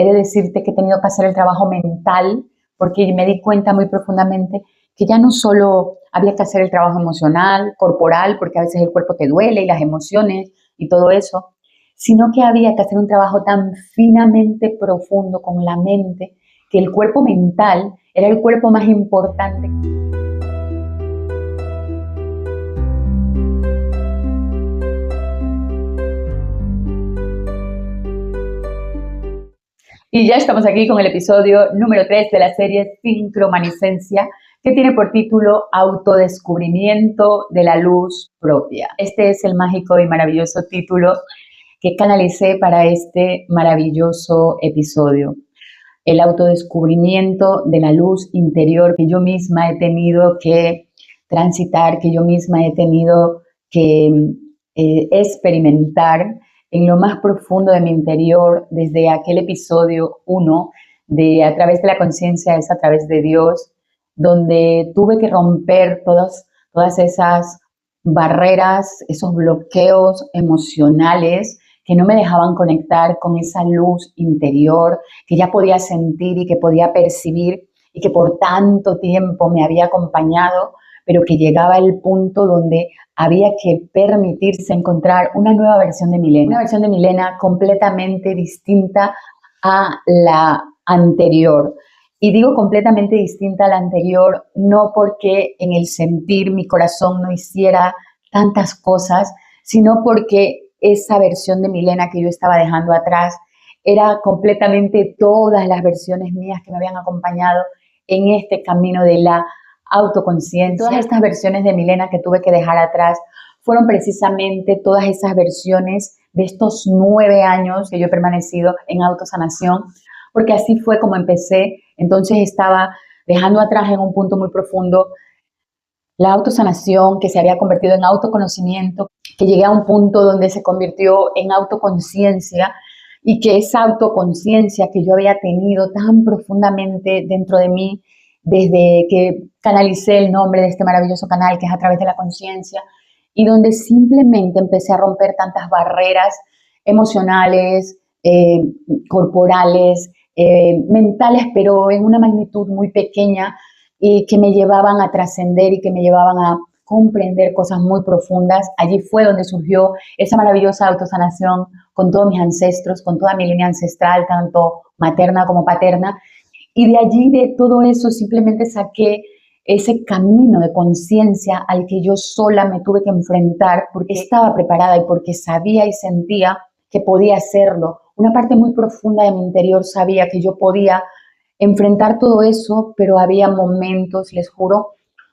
he de decirte que he tenido que hacer el trabajo mental porque me di cuenta muy profundamente que ya no solo había que hacer el trabajo emocional, corporal, porque a veces el cuerpo te duele y las emociones y todo eso, sino que había que hacer un trabajo tan finamente profundo con la mente que el cuerpo mental era el cuerpo más importante. Y ya estamos aquí con el episodio número 3 de la serie Sincromaniscencia, que tiene por título Autodescubrimiento de la luz propia. Este es el mágico y maravilloso título que canalicé para este maravilloso episodio. El autodescubrimiento de la luz interior que yo misma he tenido que transitar, que yo misma he tenido que experimentar en lo más profundo de mi interior, desde aquel episodio 1 de A través de la conciencia es a través de Dios, donde tuve que romper todas esas barreras, esos bloqueos emocionales que no me dejaban conectar con esa luz interior que ya podía sentir y que podía percibir y que por tanto tiempo me había acompañado, pero que llegaba el punto donde había que permitirse encontrar una nueva versión de Milena, una versión de Milena completamente distinta a la anterior. Y digo completamente distinta a la anterior, no porque en el sentir mi corazón no hiciera tantas cosas, sino porque esa versión de Milena que yo estaba dejando atrás era completamente todas las versiones mías que me habían acompañado en este camino de la autoconciencia. Todas estas versiones de Milena que tuve que dejar atrás fueron precisamente todas esas versiones de estos 9 años que yo he permanecido en autosanación, porque así fue como empecé. Entonces estaba dejando atrás en un punto muy profundo la autosanación, que se había convertido en autoconocimiento, que llegué a un punto donde se convirtió en autoconciencia, y que esa autoconciencia que yo había tenido tan profundamente dentro de mí desde que canalicé el nombre de este maravilloso canal que es A través de la conciencia, y donde simplemente empecé a romper tantas barreras emocionales, corporales, mentales, pero en una magnitud muy pequeña, y que me llevaban a trascender y que me llevaban a comprender cosas muy profundas. Allí fue donde surgió esa maravillosa autosanación con todos mis ancestros, con toda mi línea ancestral, tanto materna como paterna. Y de allí, de todo eso, simplemente saqué ese camino de conciencia al que yo sola me tuve que enfrentar porque estaba preparada y porque sabía y sentía que podía hacerlo. Una parte muy profunda de mi interior sabía que yo podía enfrentar todo eso, pero había momentos, les juro,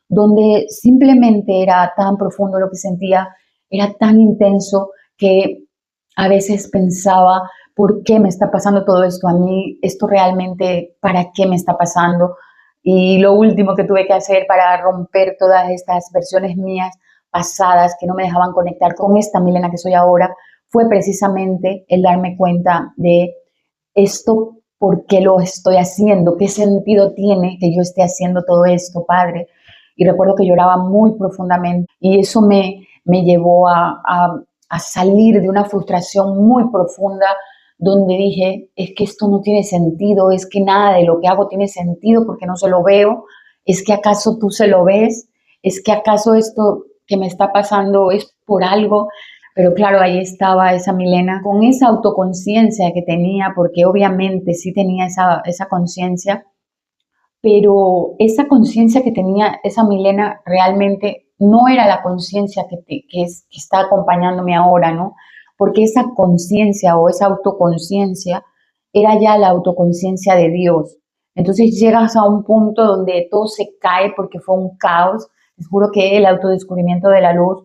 donde simplemente era tan profundo lo que sentía, era tan intenso que a veces pensaba, ¿por qué me está pasando todo esto a mí? ¿Esto realmente para qué me está pasando? Y lo último que tuve que hacer para romper todas estas versiones mías pasadas que no me dejaban conectar con esta Milena que soy ahora, fue precisamente el darme cuenta de esto. ¿Por qué lo estoy haciendo? ¿Qué sentido tiene que yo esté haciendo todo esto, Padre? Y recuerdo que lloraba muy profundamente y eso me llevó a salir de una frustración muy profunda donde dije, es que esto no tiene sentido, es que nada de lo que hago tiene sentido porque no se lo veo, es que acaso tú se lo ves, es que acaso esto que me está pasando es por algo. Pero claro, ahí estaba esa Milena con esa autoconciencia que tenía, porque obviamente sí tenía esa conciencia, pero esa conciencia que tenía esa Milena realmente no era la conciencia que está acompañándome ahora, ¿no? Porque esa conciencia o esa autoconciencia era ya la autoconciencia de Dios. Entonces llegas a un punto donde todo se cae porque fue un caos. Les juro que el autodescubrimiento de la luz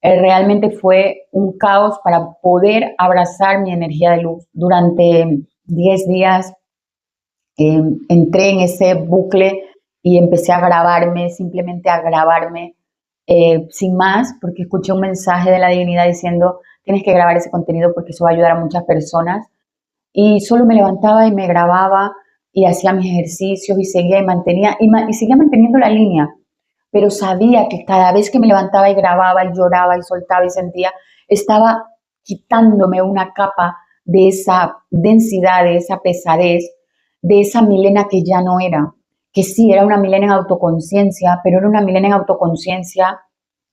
realmente fue un caos para poder abrazar mi energía de luz. Durante 10 días entré en ese bucle y empecé a grabarme, simplemente a grabarme sin más, porque escuché un mensaje de la divinidad diciendo, tienes que grabar ese contenido porque eso va a ayudar a muchas personas. Y solo me levantaba y me grababa y hacía mis ejercicios y seguía y mantenía, y seguía manteniendo la línea. Pero sabía que cada vez que me levantaba y grababa y lloraba y soltaba y sentía, estaba quitándome una capa de esa densidad, de esa pesadez, de esa Milena que ya no era, que sí, era una Milena en autoconciencia, pero era una Milena en autoconciencia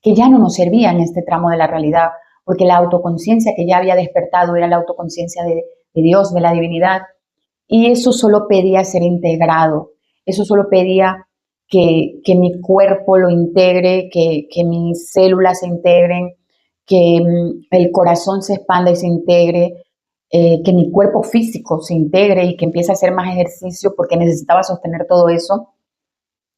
que ya no nos servía en este tramo de la realidad, porque la autoconciencia que ya había despertado era la autoconciencia de Dios, de la divinidad, y eso solo pedía ser integrado, eso solo pedía que mi cuerpo lo integre, que mis células se integren, que el corazón se expanda y se integre, que mi cuerpo físico se integre y que empiece a hacer más ejercicio porque necesitaba sostener todo eso.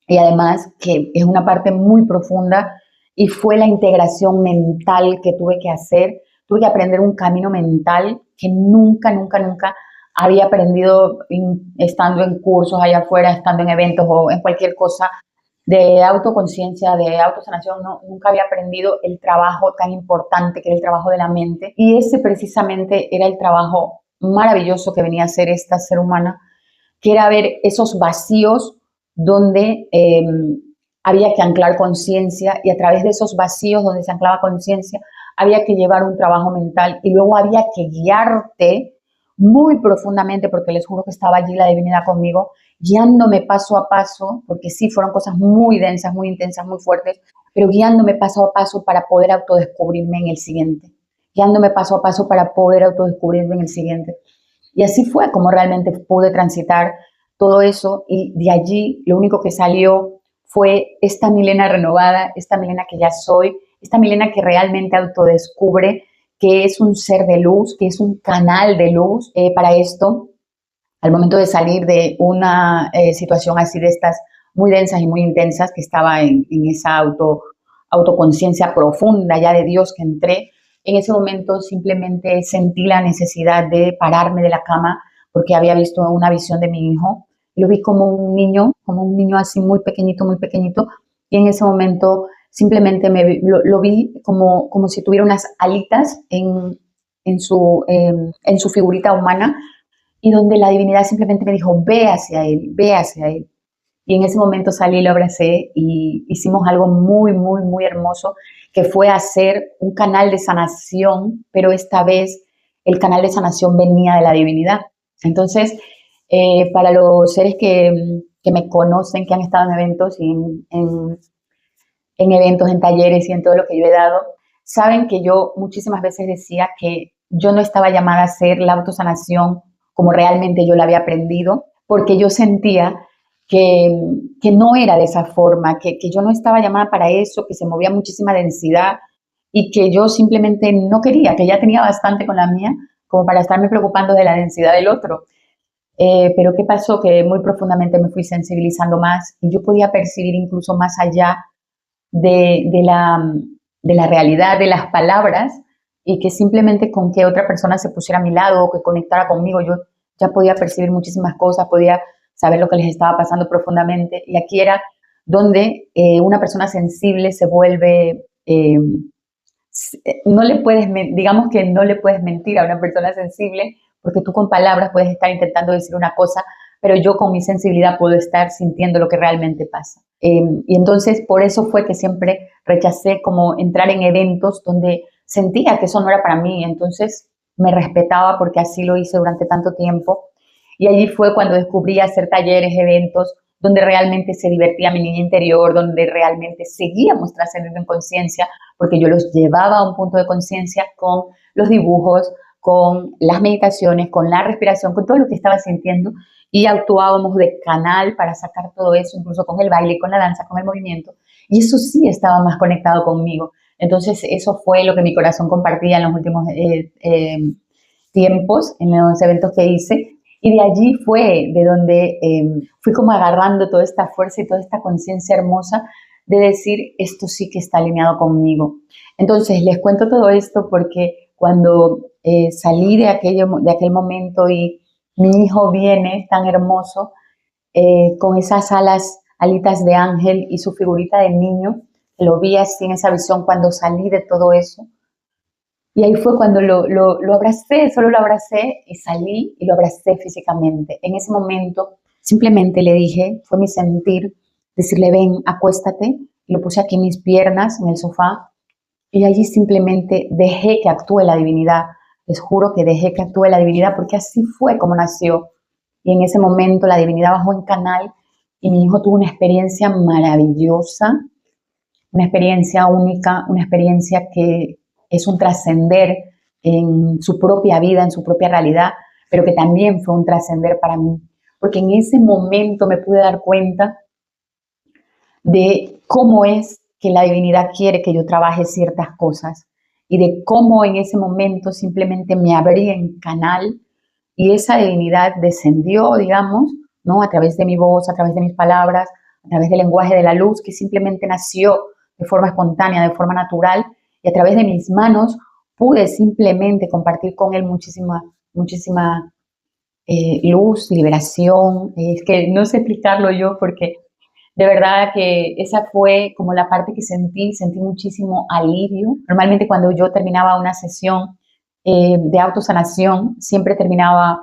Y además que es una parte muy profunda y fue la integración mental que tuve que hacer. Tuve que aprender un camino mental que nunca, nunca, nunca había aprendido estando en cursos allá afuera, estando en eventos o en cualquier cosa de autoconciencia, de autosanación. No, nunca había aprendido el trabajo tan importante que era el trabajo de la mente. Y ese precisamente era el trabajo maravilloso que venía a hacer esta ser humana, que era ver esos vacíos donde había que anclar conciencia, y a través de esos vacíos donde se anclaba conciencia había que llevar un trabajo mental y luego había que guiarte muy profundamente, porque les juro que estaba allí la divinidad conmigo, guiándome paso a paso, porque sí, fueron cosas muy densas, muy intensas, muy fuertes, pero guiándome paso a paso para poder autodescubrirme en el siguiente, guiándome paso a paso para poder autodescubrirme en el siguiente. Y así fue como realmente pude transitar todo eso, y de allí lo único que salió fue esta Milena renovada, esta Milena que ya soy, esta Milena que realmente autodescubre que es un ser de luz, que es un canal de luz. Para esto, al momento de salir de una situación así de estas muy densas y muy intensas, que estaba en esa autoconciencia profunda ya de Dios que entré, en ese momento simplemente sentí la necesidad de pararme de la cama porque había visto una visión de mi hijo. Lo vi como un niño así muy pequeñito, y en ese momento simplemente lo vi como si tuviera unas alitas en su figurita humana, y donde la divinidad simplemente me dijo, ve hacia él, ve hacia él. Y en ese momento salí, lo abracé y hicimos algo muy, muy, muy hermoso, que fue hacer un canal de sanación, pero esta vez el canal de sanación venía de la divinidad. Entonces, para los seres que me conocen, que han estado en eventos y en eventos, en talleres y en todo lo que yo he dado, saben que yo muchísimas veces decía que yo no estaba llamada a hacer la autosanación como realmente yo la había aprendido, porque yo sentía que, que no era de esa forma, que yo no estaba llamada para eso, que se movía muchísima densidad y que yo simplemente no quería, que ya tenía bastante con la mía como para estarme preocupando de la densidad del otro. Pero ¿qué pasó? Que muy profundamente me fui sensibilizando más y yo podía percibir incluso más allá de la realidad de las palabras, y que simplemente con que otra persona se pusiera a mi lado o que conectara conmigo, yo ya podía percibir muchísimas cosas, podía saber lo que les estaba pasando profundamente. Y aquí era donde una persona sensible se vuelve, no le puedes, digamos que no le puedes mentir a una persona sensible, porque tú con palabras puedes estar intentando decir una cosa, pero yo con mi sensibilidad puedo estar sintiendo lo que realmente pasa. Y entonces por eso fue que siempre rechacé como entrar en eventos donde sentía que eso no era para mí. Entonces me respetaba porque así lo hice durante tanto tiempo. Y allí fue cuando descubrí hacer talleres, eventos, donde realmente se divertía mi niña interior, donde realmente seguíamos trascendiendo en conciencia, porque yo los llevaba a un punto de conciencia con los dibujos, con las meditaciones, con la respiración, con todo lo que estaba sintiendo, y actuábamos de canal para sacar todo eso, incluso con el baile, con la danza, con el movimiento, y eso sí estaba más conectado conmigo. Entonces eso fue lo que mi corazón compartía en los últimos tiempos, en los eventos que hice, y de allí fue de donde fui como agarrando toda esta fuerza y toda esta conciencia hermosa de decir, esto sí que está alineado conmigo. Entonces les cuento todo esto porque cuando salí de aquel momento y mi hijo viene tan hermoso, con esas alitas de ángel y su figurita de niño, lo vi así en esa visión cuando salí de todo eso. Y ahí fue cuando lo abracé, solo lo abracé y salí y lo abracé físicamente. En ese momento simplemente le dije, fue mi sentir, decirle, ven, acuéstate. Y lo puse aquí en mis piernas, en el sofá, y allí simplemente dejé que actúe la divinidad. les juro que dejé que actúe la divinidad, porque así fue como nació. Y en ese momento la divinidad bajó en canal y mi hijo tuvo una experiencia maravillosa, una experiencia única, una experiencia que es un trascender en su propia vida, en su propia realidad, pero que también fue un trascender para mí, porque en ese momento me pude dar cuenta de cómo es que la divinidad quiere que yo trabaje ciertas cosas y de cómo en ese momento simplemente me abrí en canal y esa divinidad descendió, digamos, ¿no? A través de mi voz, a través de mis palabras, a través del lenguaje de la luz, que simplemente nació de forma espontánea, de forma natural, y a través de mis manos pude simplemente compartir con él muchísima luz, liberación. Es que no sé explicarlo yo porque de verdad que esa fue como la parte que sentí muchísimo alivio. Normalmente cuando yo terminaba una sesión de autosanación, siempre terminaba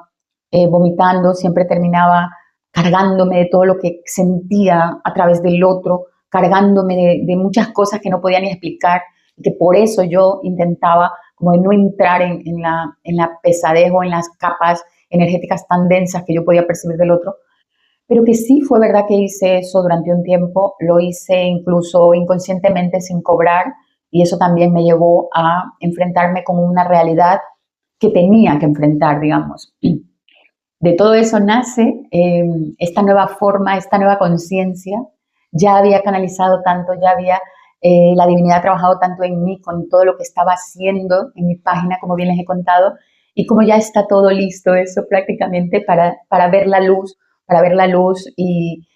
vomitando, siempre terminaba cargándome de todo lo que sentía a través del otro, cargándome de muchas cosas que no podía ni explicar, y que por eso yo intentaba como de no entrar en la pesadez o en las capas energéticas tan densas que yo podía percibir del otro, pero que sí fue verdad que hice eso durante un tiempo, lo hice incluso inconscientemente sin cobrar y eso también me llevó a enfrentarme con una realidad que tenía que enfrentar, digamos. De todo eso nace esta nueva forma, esta nueva conciencia. Ya había canalizado tanto, ya había la divinidad trabajado tanto en mí con todo lo que estaba haciendo en mi página, como bien les he contado, y como ya está todo listo, eso prácticamente para ver la luz, para ver la luz y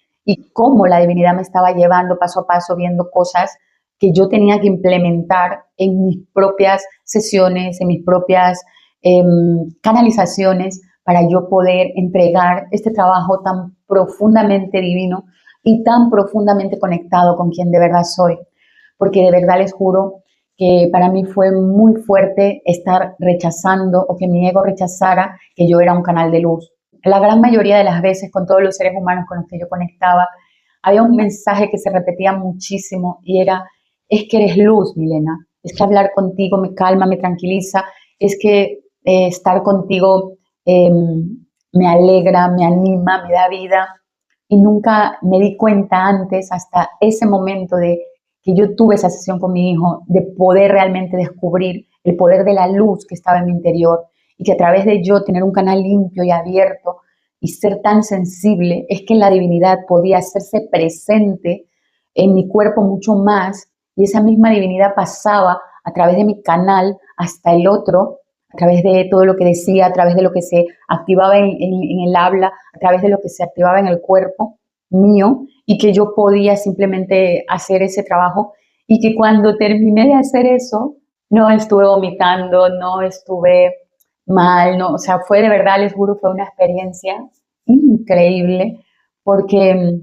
cómo la divinidad me estaba llevando paso a paso, viendo cosas que yo tenía que implementar en mis propias sesiones, en mis propias canalizaciones, para yo poder entregar este trabajo tan profundamente divino y tan profundamente conectado con quien de verdad soy. Porque de verdad les juro que para mí fue muy fuerte estar rechazando o que mi ego rechazara que yo era un canal de luz. La gran mayoría de las veces con todos los seres humanos con los que yo conectaba, había un mensaje que se repetía muchísimo y era, es que eres luz, Milena, es que hablar contigo me calma, me tranquiliza, es que estar contigo eh, me alegra, me anima, me da vida. Y nunca me di cuenta antes, hasta ese momento de que yo tuve esa sesión con mi hijo, de poder realmente descubrir el poder de la luz que estaba en mi interior y que a través de yo tener un canal limpio y abierto y ser tan sensible, es que la divinidad podía hacerse presente en mi cuerpo mucho más y esa misma divinidad pasaba a través de mi canal hasta el otro, a través de todo lo que decía, a través de lo que se activaba en el habla, a través de lo que se activaba en el cuerpo mío y que yo podía simplemente hacer ese trabajo y que cuando terminé de hacer eso, no estuve vomitando, no estuve mal, no, o sea, fue de verdad, les juro, fue una experiencia increíble porque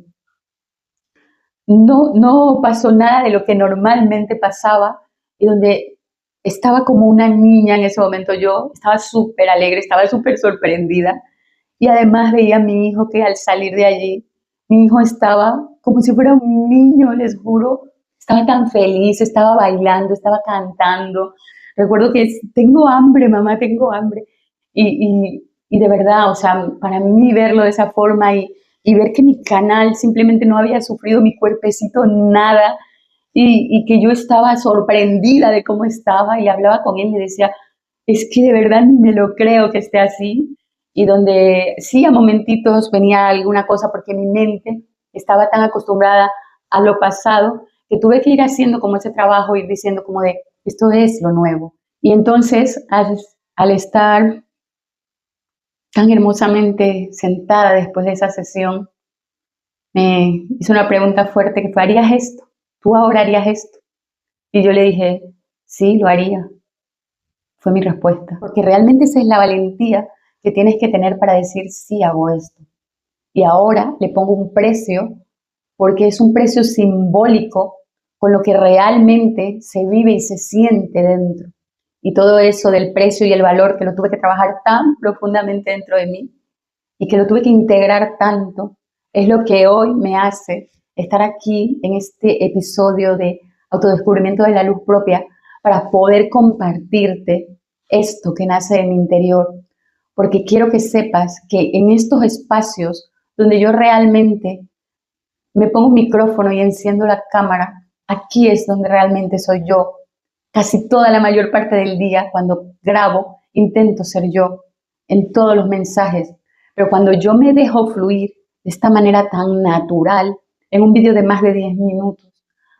no pasó nada de lo que normalmente pasaba y donde estaba como una niña en ese momento yo, estaba súper alegre, estaba súper sorprendida y además veía a mi hijo que al salir de allí, mi hijo estaba como si fuera un niño, les juro, estaba tan feliz, estaba bailando, estaba cantando. Recuerdo que tengo hambre, mamá, tengo hambre. Y de verdad, o sea, para mí verlo de esa forma y ver que mi canal simplemente no había sufrido mi cuerpecito nada y que yo estaba sorprendida de cómo estaba y hablaba con él y le decía, es que de verdad ni me lo creo que esté así y donde sí a momentitos venía alguna cosa porque mi mente estaba tan acostumbrada a lo pasado que tuve que ir haciendo como ese trabajo, ir diciendo como de, esto es lo nuevo. Y entonces al estar tan hermosamente sentada después de esa sesión, me hizo una pregunta fuerte que fue, ¿harías esto? ¿Tú ahora harías esto? Y yo le dije, sí, lo haría. Fue mi respuesta. Porque realmente esa es la valentía que tienes que tener para decir, sí, hago esto. Y ahora le pongo un precio, porque es un precio simbólico con lo que realmente se vive y se siente dentro. Y todo eso del precio y el valor que lo tuve que trabajar tan profundamente dentro de mí y que lo tuve que integrar tanto, es lo que hoy me hace estar aquí en este episodio de autodescubrimiento de la luz propia para poder compartirte esto que nace de mi interior, porque quiero que sepas que en estos espacios donde yo realmente me pongo un micrófono y enciendo la cámara, aquí es donde realmente soy yo. Casi toda la mayor parte del día, cuando grabo, intento ser yo en todos los mensajes, pero cuando yo me dejo fluir de esta manera tan natural, en un vídeo de más de 10 minutos,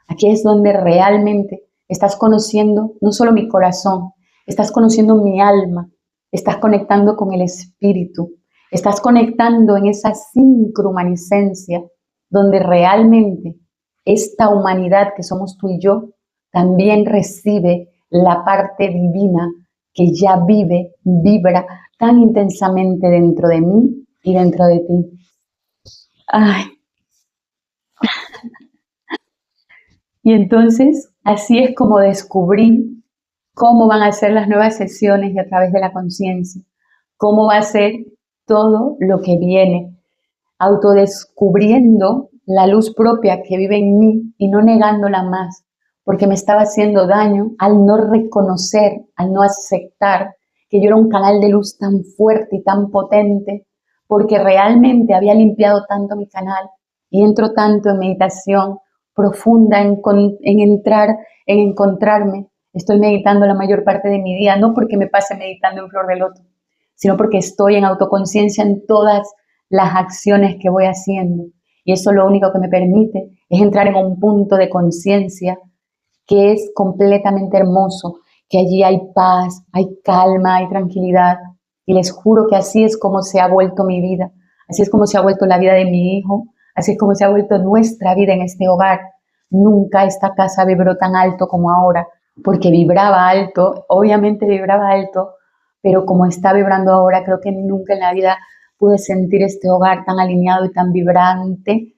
aquí es donde realmente estás conociendo no solo mi corazón, estás conociendo mi alma, estás conectando con el espíritu, estás conectando en esa sincromaniscencia donde realmente esta humanidad que somos tú y yo también recibe la parte divina que ya vive, vibra tan intensamente dentro de mí y dentro de ti. Ay, y entonces así es como descubrí cómo van a ser las nuevas sesiones y a través de la conciencia, cómo va a ser todo lo que viene, autodescubriendo la luz propia que vive en mí y no negándola más, porque me estaba haciendo daño al no reconocer, al no aceptar que yo era un canal de luz tan fuerte y tan potente, porque realmente había limpiado tanto mi canal y entro tanto en meditación profunda, en entrar, en encontrarme. Estoy meditando la mayor parte de mi día, no porque me pase meditando en flor de loto, sino porque estoy en autoconciencia en todas las acciones que voy haciendo. Y eso lo único que me permite es entrar en un punto de conciencia que es completamente hermoso, que allí hay paz, hay calma, hay tranquilidad. Y les juro que así es como se ha vuelto mi vida, así es como se ha vuelto la vida de mi hijo, así es como se ha vuelto nuestra vida en este hogar. Nunca esta casa vibró tan alto como ahora, porque vibraba alto, obviamente vibraba alto, pero como está vibrando ahora, creo que nunca en la vida pude sentir este hogar tan alineado y tan vibrante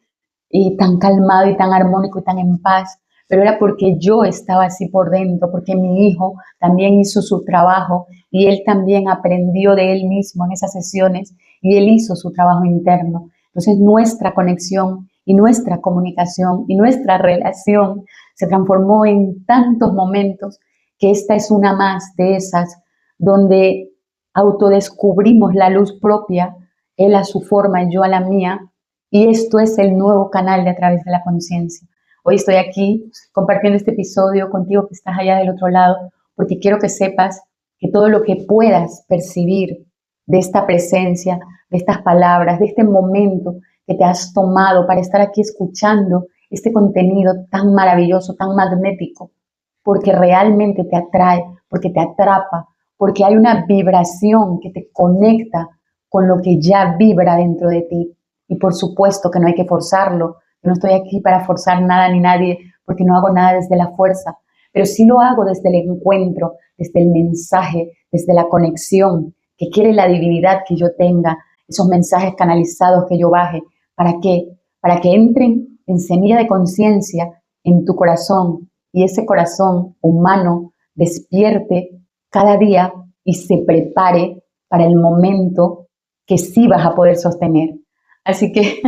y tan calmado y tan armónico y tan en paz, pero era porque yo estaba así por dentro, porque mi hijo también hizo su trabajo y él también aprendió de él mismo en esas sesiones y él hizo su trabajo interno. Entonces nuestra conexión y nuestra comunicación y nuestra relación se transformó en tantos momentos que esta es una más de esas donde autodescubrimos la luz propia, él a su forma y yo a la mía, y esto es el nuevo canal de A Través de la Conciencia. Hoy estoy aquí compartiendo este episodio contigo que estás allá del otro lado, porque quiero que sepas que todo lo que puedas percibir de esta presencia, de estas palabras, de este momento que te has tomado para estar aquí escuchando este contenido tan maravilloso, tan magnético, porque realmente te atrae, porque te atrapa, porque hay una vibración que te conecta con lo que ya vibra dentro de ti. Y por supuesto que no hay que forzarlo. Yo no estoy aquí para forzar nada ni nadie, porque no hago nada desde la fuerza, pero sí lo hago desde el encuentro, desde el mensaje, desde la conexión que quiere la divinidad que yo tenga, esos mensajes canalizados que yo baje. ¿Para qué? Para que entren en semilla de conciencia en tu corazón y ese corazón humano despierte cada día y se prepare para el momento que sí vas a poder sostener. Así que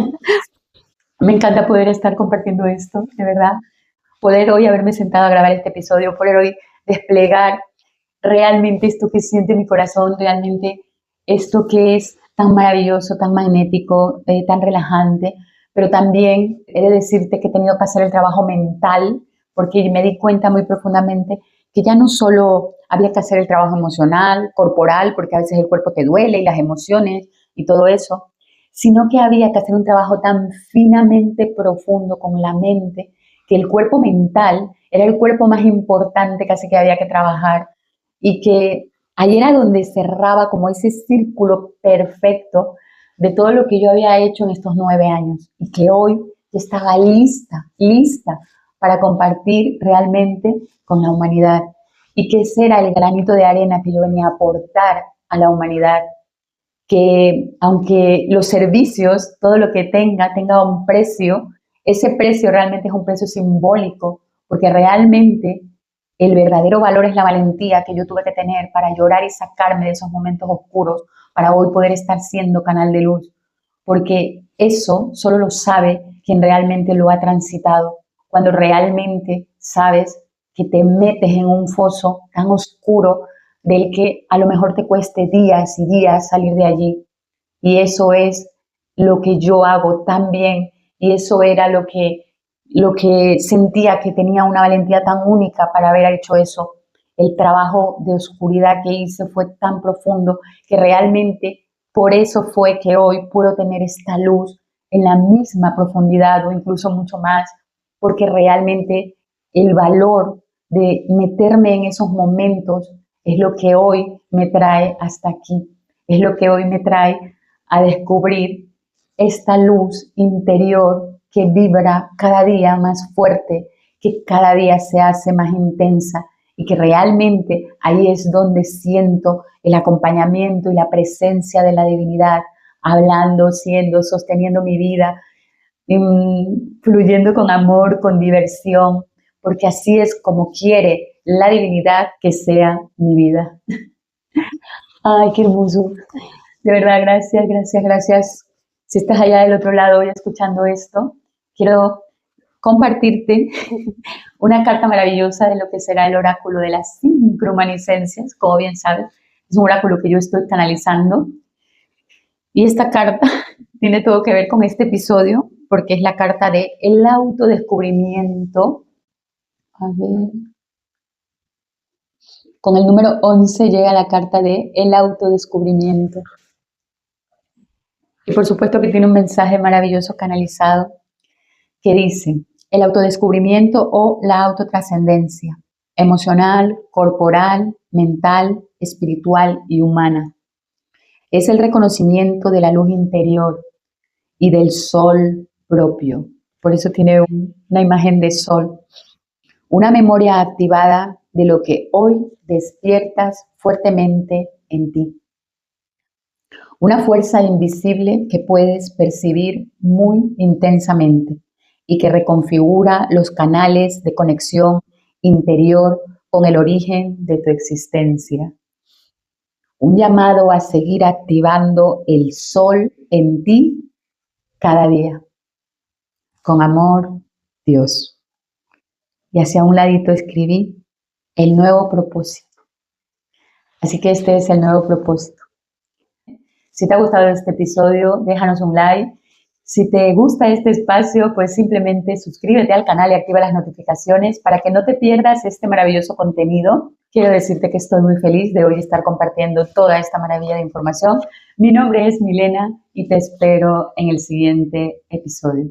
me encanta poder estar compartiendo esto, de verdad. Poder hoy haberme sentado a grabar este episodio, poder hoy desplegar realmente esto que siente mi corazón, realmente esto que es tan maravilloso, tan magnético, tan relajante, pero también he de decirte que he tenido que hacer el trabajo mental, porque me di cuenta muy profundamente que ya no solo había que hacer el trabajo emocional, corporal, porque a veces el cuerpo te duele y las emociones y todo eso, sino que había que hacer un trabajo tan finamente profundo con la mente, que el cuerpo mental era el cuerpo más importante casi que había que trabajar y que ahí era donde cerraba como ese círculo perfecto de todo lo que yo había hecho en estos 9 años y que hoy estaba lista para compartir realmente con la humanidad y que ese era el granito de arena que yo venía a aportar a la humanidad, que aunque los servicios, todo lo que tenga un precio, ese precio realmente es un precio simbólico, porque realmente el verdadero valor es la valentía que yo tuve que tener para llorar y sacarme de esos momentos oscuros, para hoy poder estar siendo canal de luz, porque eso solo lo sabe quien realmente lo ha transitado, cuando realmente sabes que te metes en un foso tan oscuro del que a lo mejor te cueste días y días salir de allí. Y eso es lo que yo hago tan bien, y eso era lo que sentía, que tenía una valentía tan única para haber hecho eso. El trabajo de oscuridad que hice fue tan profundo que realmente por eso fue que hoy puedo tener esta luz en la misma profundidad o incluso mucho más, porque realmente el valor de meterme en esos momentos es lo que hoy me trae hasta aquí, es lo que hoy me trae a descubrir esta luz interior que vibra cada día más fuerte, que cada día se hace más intensa y que realmente ahí es donde siento el acompañamiento y la presencia de la divinidad, hablando, siendo, sosteniendo mi vida, fluyendo con amor, con diversión, porque así es como quiere la divinidad que sea mi vida. Ay, qué hermoso. De verdad, gracias, gracias, gracias. Si estás allá del otro lado hoy escuchando esto, quiero compartirte una carta maravillosa de lo que será el oráculo de las sincromanicencias. Como bien sabes, es un oráculo que yo estoy canalizando. Y esta carta tiene todo que ver con este episodio, porque es la carta de el autodescubrimiento. A ver. Con el número 11 llega la carta de el autodescubrimiento. Y por supuesto que tiene un mensaje maravilloso canalizado que dice: el autodescubrimiento o la autotrascendencia emocional, corporal, mental, espiritual y humana. Es el reconocimiento de la luz interior y del sol propio. Por eso tiene una imagen de sol. Una memoria activada de lo que hoy despiertas fuertemente en ti. Una fuerza invisible que puedes percibir muy intensamente y que reconfigura los canales de conexión interior con el origen de tu existencia. Un llamado a seguir activando el sol en ti cada día. Con amor, Dios. Y hacia un ladito escribí el nuevo propósito. Así que este es el nuevo propósito. Si te ha gustado este episodio, déjanos un like. Si te gusta este espacio, pues simplemente suscríbete al canal y activa las notificaciones para que no te pierdas este maravilloso contenido. Quiero decirte que estoy muy feliz de hoy estar compartiendo toda esta maravilla de información. Mi nombre es Milena y te espero en el siguiente episodio.